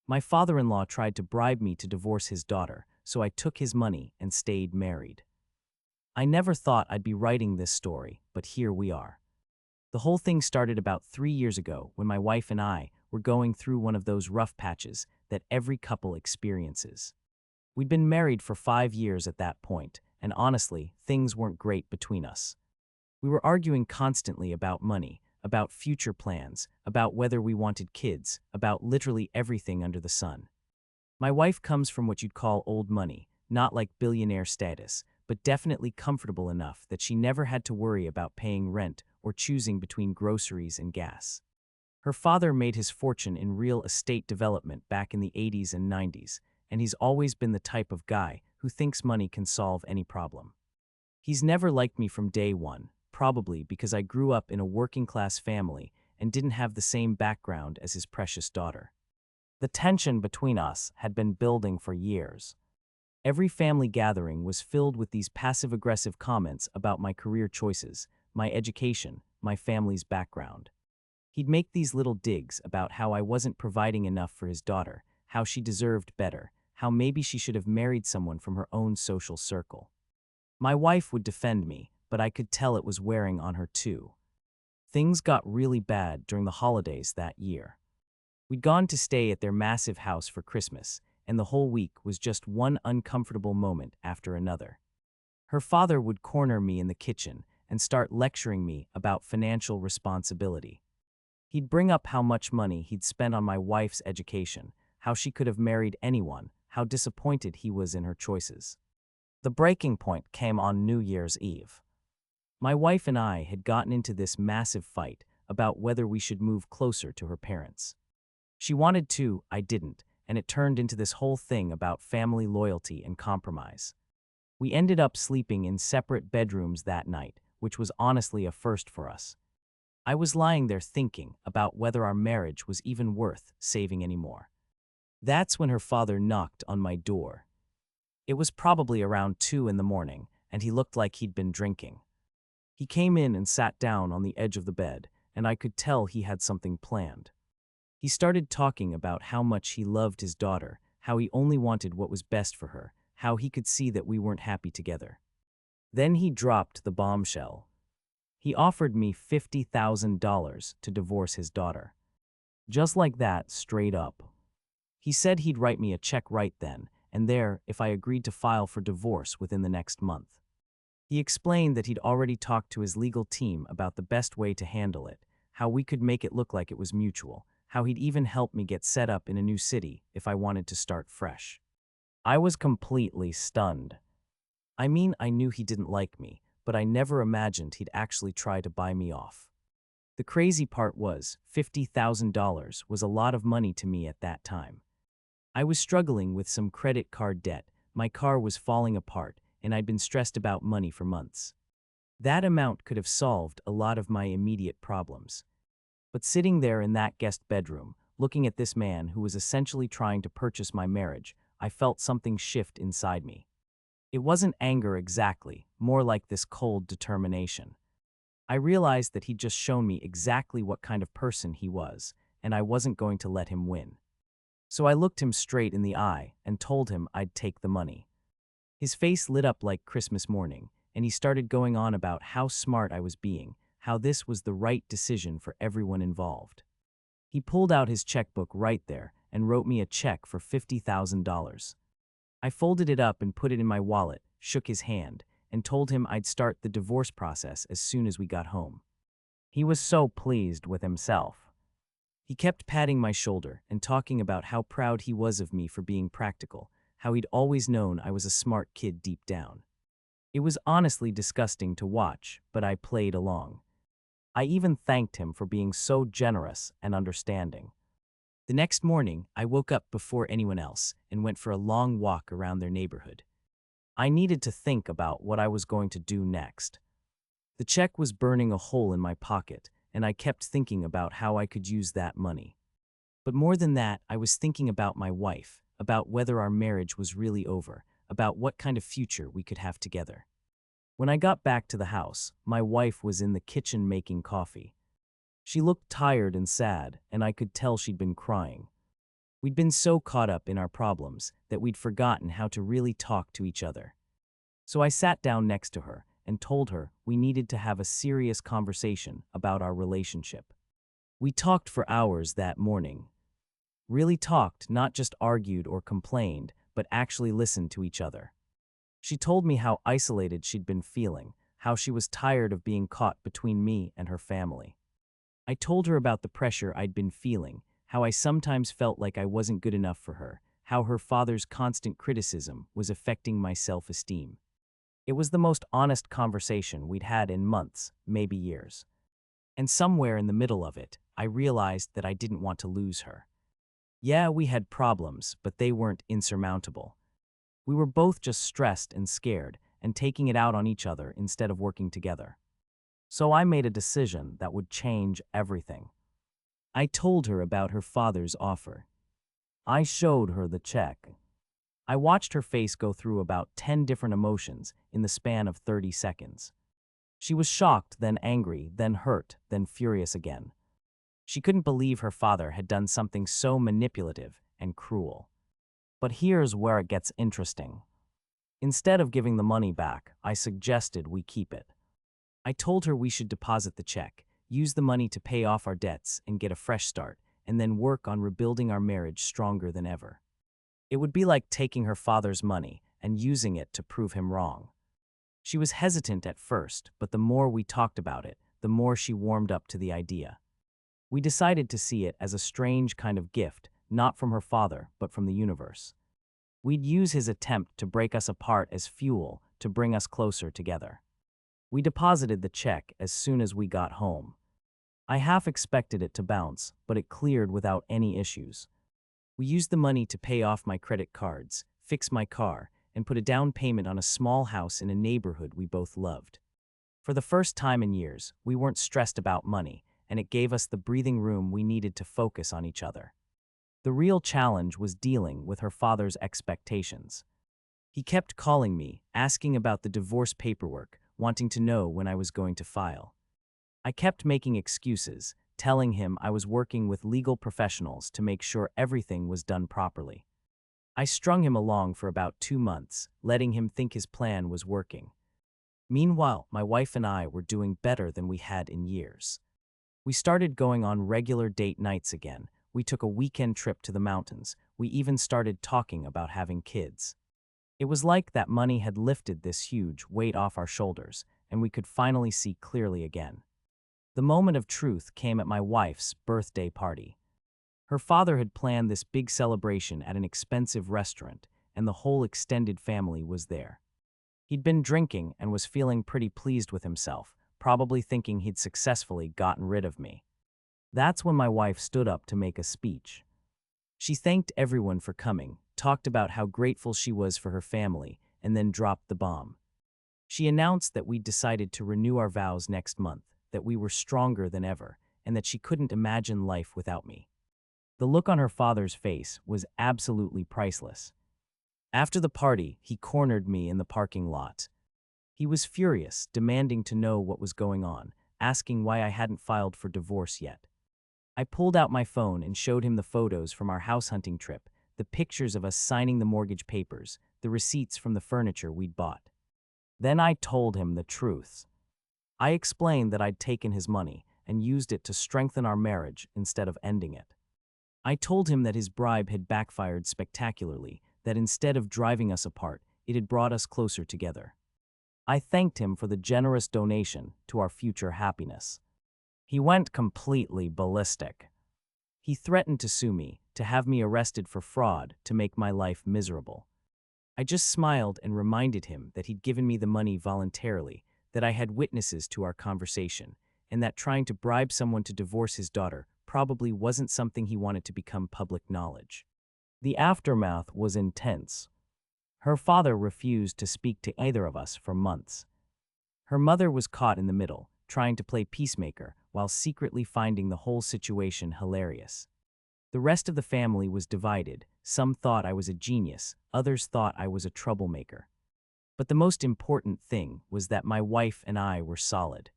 My father-in-law tried to bribe me to divorce his daughter, so I took his money and stayed married. I never thought I'd be writing this story, but here we are. The whole thing started about 3 years ago when my wife and I were going through one of those rough patches that every couple experiences. We'd been married for 5 years at that point, and honestly, things weren't great between us. We were arguing constantly about money, about future plans, about whether we wanted kids, about literally everything under the sun. My wife comes from what you'd call old money, not like billionaire status, but definitely comfortable enough that she never had to worry about paying rent or choosing between groceries and gas. Her father made his fortune in real estate development back in the 80s and 90s, and he's always been the type of guy who thinks money can solve any problem. He's never liked me from day one, probably because I grew up in a working-class family and didn't have the same background as his precious daughter. The tension between us had been building for years. Every family gathering was filled with these passive-aggressive comments about my career choices, my education, my family's background. He'd make these little digs about how I wasn't providing enough for his daughter, how she deserved better, how maybe she should have married someone from her own social circle. My wife would defend me, but I could tell it was wearing on her too. Things got really bad during the holidays that year. We'd gone to stay at their massive house for Christmas, and the whole week was just one uncomfortable moment after another. Her father would corner me in the kitchen and start lecturing me about financial responsibility. He'd bring up how much money he'd spent on my wife's education, how she could have married anyone, how disappointed he was in her choices. The breaking point came on New Year's Eve. My wife and I had gotten into this massive fight about whether we should move closer to her parents. She wanted to, I didn't, and it turned into this whole thing about family loyalty and compromise. We ended up sleeping in separate bedrooms that night, which was honestly a first for us. I was lying there thinking about whether our marriage was even worth saving anymore. That's when her father knocked on my door. It was probably around 2 in the morning, and he looked like he'd been drinking. He came in and sat down on the edge of the bed, and I could tell he had something planned. He started talking about how much he loved his daughter, how he only wanted what was best for her, how he could see that we weren't happy together. Then he dropped the bombshell. He offered me $50,000 to divorce his daughter. Just like that, straight up. He said he'd write me a check right then and there if I agreed to file for divorce within the next month. He explained that he'd already talked to his legal team about the best way to handle it, how we could make it look like it was mutual, how he'd even help me get set up in a new city if I wanted to start fresh. I was completely stunned. I mean, I knew he didn't like me, but I never imagined he'd actually try to buy me off. The crazy part was, $50,000 was a lot of money to me at that time. I was struggling with some credit card debt, my car was falling apart, and I'd been stressed about money for months. That amount could have solved a lot of my immediate problems. But sitting there in that guest bedroom, looking at this man who was essentially trying to purchase my marriage, I felt something shift inside me. It wasn't anger exactly, more like this cold determination. I realized that he'd just shown me exactly what kind of person he was, and I wasn't going to let him win. So I looked him straight in the eye and told him I'd take the money. His face lit up like Christmas morning, and he started going on about how smart I was being, how this was the right decision for everyone involved. He pulled out his checkbook right there and wrote me a check for $50,000. I folded it up and put it in my wallet, shook his hand, and told him I'd start the divorce process as soon as we got home. He was so pleased with himself. He kept patting my shoulder and talking about how proud he was of me for being practical, how he'd always known I was a smart kid deep down. It was honestly disgusting to watch, but I played along. I even thanked him for being so generous and understanding. The next morning, I woke up before anyone else and went for a long walk around their neighborhood. I needed to think about what I was going to do next. The check was burning a hole in my pocket, and I kept thinking about how I could use that money. But more than that, I was thinking about my wife, about whether our marriage was really over, about what kind of future we could have together. When I got back to the house, my wife was in the kitchen making coffee. She looked tired and sad, and I could tell she'd been crying. We'd been so caught up in our problems that we'd forgotten how to really talk to each other. So I sat down next to her and told her we needed to have a serious conversation about our relationship. We talked for hours that morning. Really talked, not just argued or complained, but actually listened to each other. She told me how isolated she'd been feeling, how she was tired of being caught between me and her family. I told her about the pressure I'd been feeling, how I sometimes felt like I wasn't good enough for her, how her father's constant criticism was affecting my self-esteem. It was the most honest conversation we'd had in months, maybe years. And somewhere in the middle of it, I realized that I didn't want to lose her. Yeah, we had problems, but they weren't insurmountable. We were both just stressed and scared, and taking it out on each other instead of working together. So I made a decision that would change everything. I told her about her father's offer. I showed her the check. I watched her face go through about 10 different emotions in the span of 30 seconds. She was shocked, then angry, then hurt, then furious again. She couldn't believe her father had done something so manipulative and cruel. But here's where it gets interesting. Instead of giving the money back, I suggested we keep it. I told her we should deposit the check, use the money to pay off our debts and get a fresh start, and then work on rebuilding our marriage stronger than ever. It would be like taking her father's money and using it to prove him wrong. She was hesitant at first, but the more we talked about it, the more she warmed up to the idea. We decided to see it as a strange kind of gift, not from her father, but from the universe. We'd use his attempt to break us apart as fuel to bring us closer together. We deposited the check as soon as we got home. I half expected it to bounce, but it cleared without any issues. We used the money to pay off my credit cards, fix my car, and put a down payment on a small house in a neighborhood we both loved. For the first time in years, we weren't stressed about money, and it gave us the breathing room we needed to focus on each other. The real challenge was dealing with her father's expectations. He kept calling me, asking about the divorce paperwork, wanting to know when I was going to file. I kept making excuses, telling him I was working with legal professionals to make sure everything was done properly. I strung him along for about 2 months, letting him think his plan was working. Meanwhile, my wife and I were doing better than we had in years. We started going on regular date nights again. We took a weekend trip to the mountains. We even started talking about having kids. It was like that money had lifted this huge weight off our shoulders, and we could finally see clearly again. The moment of truth came at my wife's birthday party. Her father had planned this big celebration at an expensive restaurant, and the whole extended family was there. He'd been drinking and was feeling pretty pleased with himself, probably thinking he'd successfully gotten rid of me. That's when my wife stood up to make a speech. She thanked everyone for coming, talked about how grateful she was for her family, and then dropped the bomb. She announced that we'd decided to renew our vows next month, that we were stronger than ever, and that she couldn't imagine life without me. The look on her father's face was absolutely priceless. After the party, he cornered me in the parking lot. He was furious, demanding to know what was going on, asking why I hadn't filed for divorce yet. I pulled out my phone and showed him the photos from our house hunting trip, the pictures of us signing the mortgage papers, the receipts from the furniture we'd bought. Then I told him the truth. I explained that I'd taken his money and used it to strengthen our marriage instead of ending it. I told him that his bribe had backfired spectacularly, that instead of driving us apart, it had brought us closer together. I thanked him for the generous donation to our future happiness. He went completely ballistic. He threatened to sue me, to have me arrested for fraud, to make my life miserable. I just smiled and reminded him that he'd given me the money voluntarily, that I had witnesses to our conversation, and that trying to bribe someone to divorce his daughter probably wasn't something he wanted to become public knowledge. The aftermath was intense. Her father refused to speak to either of us for months. Her mother was caught in the middle, trying to play peacemaker while secretly finding the whole situation hilarious. The rest of the family was divided. Some thought I was a genius, others thought I was a troublemaker. But the most important thing was that my wife and I were solid.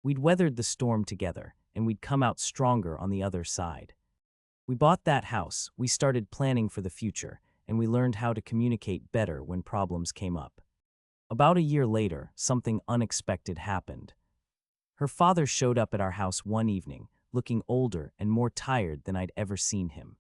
We'd weathered the storm together, and we'd come out stronger on the other side. We bought that house, we started planning for the future, and we learned how to communicate better when problems came up. About a year later, something unexpected happened. Her father showed up at our house one evening, looking older and more tired than I'd ever seen him.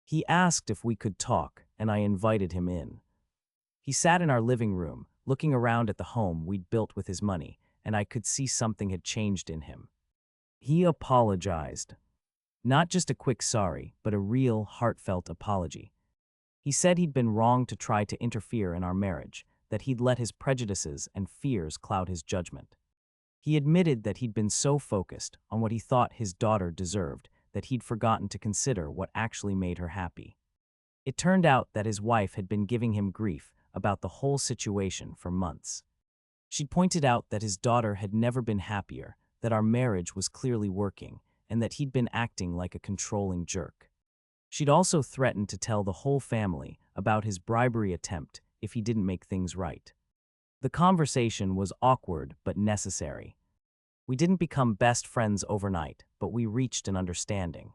He asked if we could talk, and I invited him in. He sat in our living room, looking around at the home we'd built with his money, and I could see something had changed in him. He apologized. Not just a quick sorry, but a real, heartfelt apology. He said he'd been wrong to try to interfere in our marriage, that he'd let his prejudices and fears cloud his judgment. He admitted that he'd been so focused on what he thought his daughter deserved that he'd forgotten to consider what actually made her happy. It turned out that his wife had been giving him grief about the whole situation for months. She'd pointed out that his daughter had never been happier, that our marriage was clearly working, and that he'd been acting like a controlling jerk. She'd also threatened to tell the whole family about his bribery attempt if he didn't make things right. The conversation was awkward but necessary. We didn't become best friends overnight, but we reached an understanding.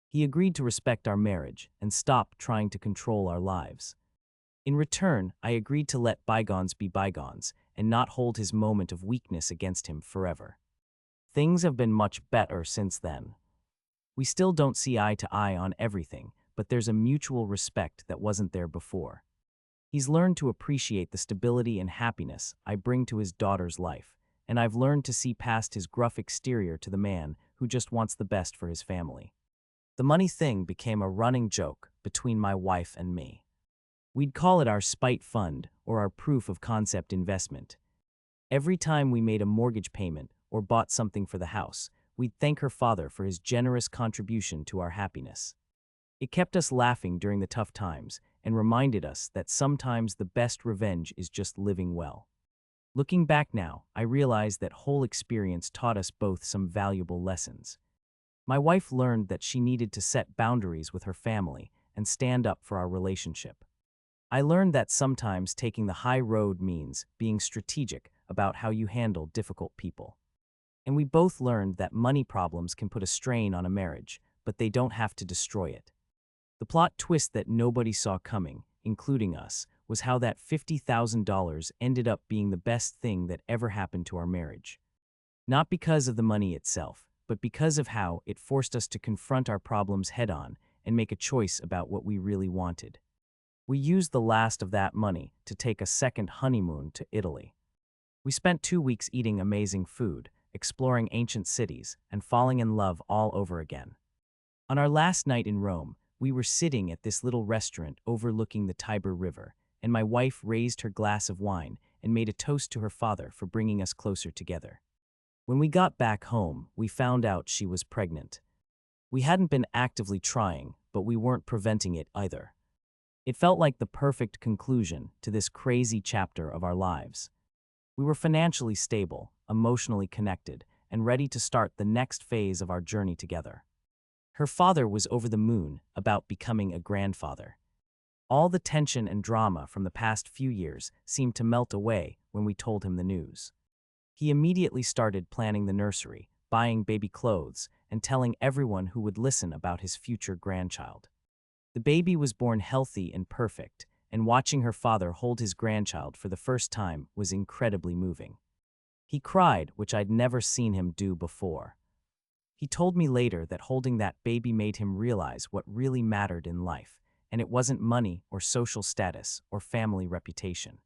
He agreed to respect our marriage and stop trying to control our lives. In return, I agreed to let bygones be bygones and not hold his moment of weakness against him forever. Things have been much better since then. We still don't see eye to eye on everything, but there's a mutual respect that wasn't there before. He's learned to appreciate the stability and happiness I bring to his daughter's life, and I've learned to see past his gruff exterior to the man who just wants the best for his family. The money thing became a running joke between my wife and me. We'd call it our spite fund or our proof of concept investment. Every time we made a mortgage payment or bought something for the house, we'd thank her father for his generous contribution to our happiness. It kept us laughing during the tough times and reminded us that sometimes the best revenge is just living well. Looking back now, I realize that whole experience taught us both some valuable lessons. My wife learned that she needed to set boundaries with her family and stand up for our relationship. I learned that sometimes taking the high road means being strategic about how you handle difficult people. And we both learned that money problems can put a strain on a marriage, but they don't have to destroy it. The plot twist that nobody saw coming, including us, was how that $50,000 ended up being the best thing that ever happened to our marriage. Not because of the money itself, but because of how it forced us to confront our problems head-on and make a choice about what we really wanted. We used the last of that money to take a second honeymoon to Italy. We spent 2 weeks eating amazing food, exploring ancient cities, and falling in love all over again. On our last night in Rome, we were sitting at this little restaurant overlooking the Tiber River, and my wife raised her glass of wine and made a toast to her father for bringing us closer together. When we got back home, we found out she was pregnant. We hadn't been actively trying, but we weren't preventing it either. It felt like the perfect conclusion to this crazy chapter of our lives. We were financially stable, emotionally connected, and ready to start the next phase of our journey together. Her father was over the moon about becoming a grandfather. All the tension and drama from the past few years seemed to melt away when we told him the news. He immediately started planning the nursery, buying baby clothes, and telling everyone who would listen about his future grandchild. The baby was born healthy and perfect, and watching her father hold his grandchild for the first time was incredibly moving. He cried, which I'd never seen him do before. He told me later that holding that baby made him realize what really mattered in life, and it wasn't money or social status or family reputation.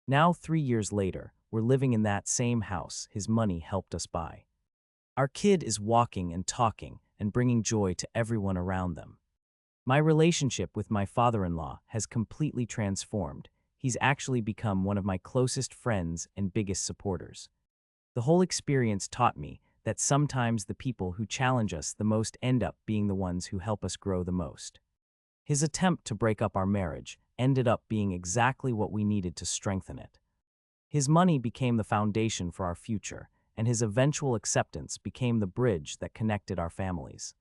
Now, 3 years later, we're living in that same house his money helped us buy. Our kid is walking and talking and bringing joy to everyone around them. My relationship with my father-in-law has completely transformed. He's actually become one of my closest friends and biggest supporters. The whole experience taught me that sometimes the people who challenge us the most end up being the ones who help us grow the most. His attempt to break up our marriage ended up being exactly what we needed to strengthen it. His money became the foundation for our future, and his eventual acceptance became the bridge that connected our families.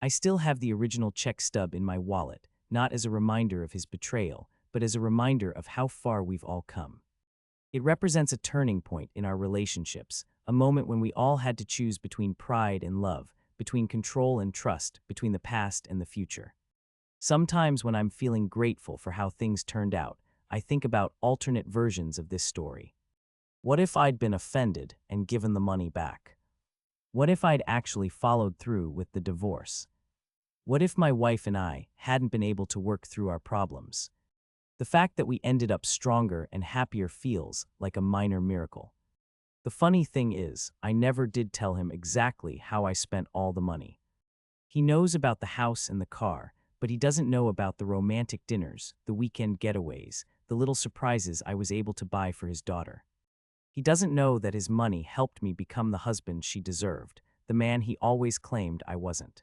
I still have the original check stub in my wallet, not as a reminder of his betrayal, but as a reminder of how far we've all come. It represents a turning point in our relationships, a moment when we all had to choose between pride and love, between control and trust, between the past and the future. Sometimes when I'm feeling grateful for how things turned out, I think about alternate versions of this story. What if I'd been offended and given the money back? What if I'd actually followed through with the divorce? What if my wife and I hadn't been able to work through our problems? The fact that we ended up stronger and happier feels like a minor miracle. The funny thing is, I never did tell him exactly how I spent all the money. He knows about the house and the car, but he doesn't know about the romantic dinners, the weekend getaways, the little surprises I was able to buy for his daughter. He doesn't know that his money helped me become the husband she deserved, the man he always claimed I wasn't.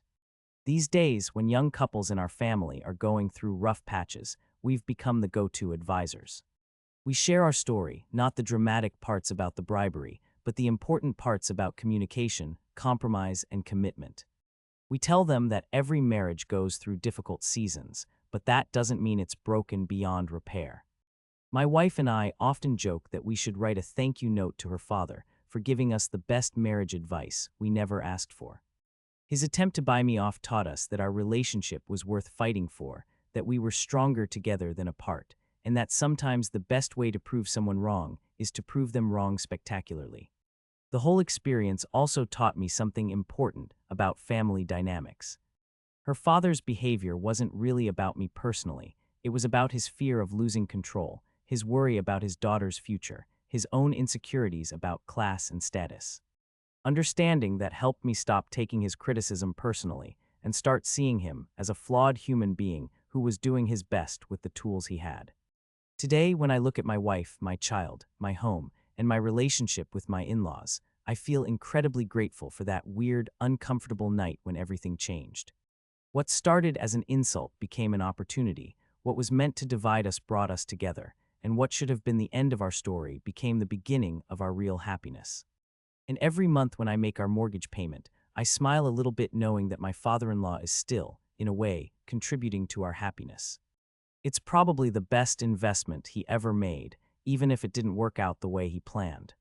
These days, when young couples in our family are going through rough patches, we've become the go-to advisors. We share our story, not the dramatic parts about the bribery, but the important parts about communication, compromise, and commitment. We tell them that every marriage goes through difficult seasons, but that doesn't mean it's broken beyond repair. My wife and I often joke that we should write a thank you note to her father for giving us the best marriage advice we never asked for. His attempt to buy me off taught us that our relationship was worth fighting for, that we were stronger together than apart, and that sometimes the best way to prove someone wrong is to prove them wrong spectacularly. The whole experience also taught me something important about family dynamics. Her father's behavior wasn't really about me personally. It was about his fear of losing control, his worry about his daughter's future, his own insecurities about class and status. Understanding that helped me stop taking his criticism personally and start seeing him as a flawed human being who was doing his best with the tools he had. Today, when I look at my wife, my child, my home, and my relationship with my in-laws, I feel incredibly grateful for that weird, uncomfortable night when everything changed. What started as an insult became an opportunity, what was meant to divide us brought us together, and what should have been the end of our story became the beginning of our real happiness. And every month when I make our mortgage payment, I smile a little bit knowing that my father-in-law is still, in a way, contributing to our happiness. It's probably the best investment he ever made, even if it didn't work out the way he planned.